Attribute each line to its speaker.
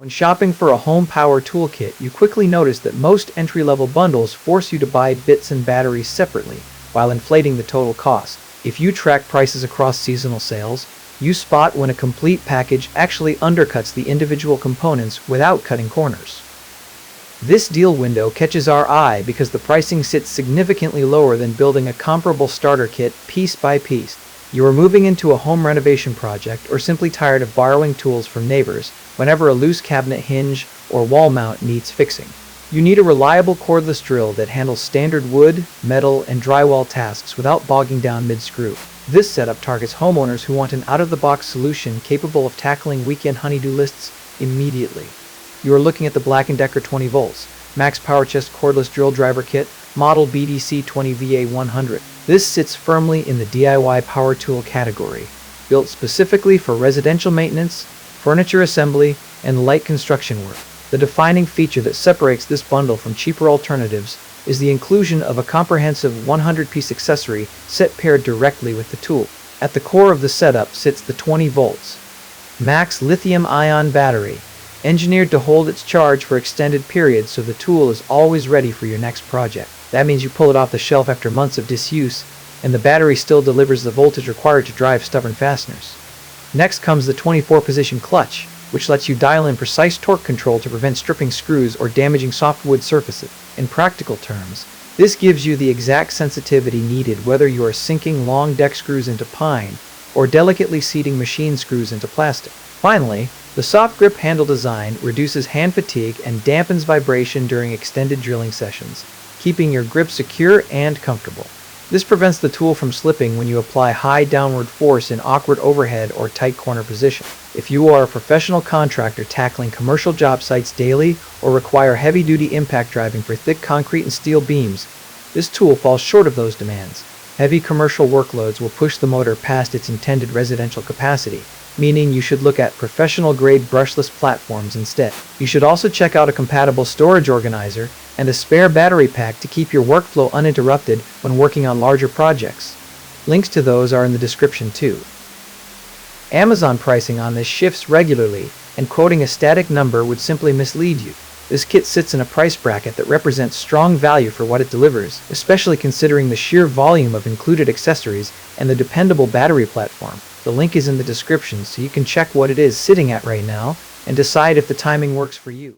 Speaker 1: When shopping for a home power toolkit, you quickly notice that most entry-level bundles force you to buy bits and batteries separately, while inflating the total cost. If you track prices across seasonal sales, you spot when a complete package actually undercuts the individual components without cutting corners. This deal window catches our eye because the pricing sits significantly lower than building a comparable starter kit piece by piece. You are moving into a home renovation project or simply tired of borrowing tools from neighbors whenever a loose cabinet hinge or wall mount needs fixing. You need a reliable cordless drill that handles standard wood, metal, and drywall tasks without bogging down mid-screw. This setup targets homeowners who want an out-of-the-box solution capable of tackling weekend honey-do lists immediately. You are looking at the Black & Decker 20 volts, Max Power Chest Cordless Drill Driver Kit, model BDC120VA100. This sits firmly in the DIY power tool category, built specifically for residential maintenance, furniture assembly, and light construction work. The defining feature that separates this bundle from cheaper alternatives is the inclusion of a comprehensive 100-piece accessory set paired directly with the tool. At the core of the setup sits the 20 volts Max lithium-ion battery, engineered to hold its charge for extended periods so the tool is always ready for your next project. That means you pull it off the shelf after months of disuse, and the battery still delivers the voltage required to drive stubborn fasteners. Next comes the 24-position clutch, which lets you dial in precise torque control to prevent stripping screws or damaging softwood surfaces. In practical terms, this gives you the exact sensitivity needed whether you are sinking long deck screws into pine or delicately seating machine screws into plastic. Finally, the soft grip handle design reduces hand fatigue and dampens vibration during extended drilling sessions, keeping your grip secure and comfortable. This prevents the tool from slipping when you apply high downward force in awkward overhead or tight corner position. If you are a professional contractor tackling commercial job sites daily or require heavy-duty impact driving for thick concrete and steel beams, this tool falls short of those demands. Heavy commercial workloads will push the motor past its intended residential capacity, meaning you should look at professional-grade brushless platforms instead. You should also check out a compatible storage organizer and a spare battery pack to keep your workflow uninterrupted when working on larger projects. Links to those are in the description too. Amazon pricing on this shifts regularly, and quoting a static number would simply mislead you. This kit sits in a price bracket that represents strong value for what it delivers, especially considering the sheer volume of included accessories and the dependable battery platform. The link is in the description so you can check what it is sitting at right now and decide if the timing works for you.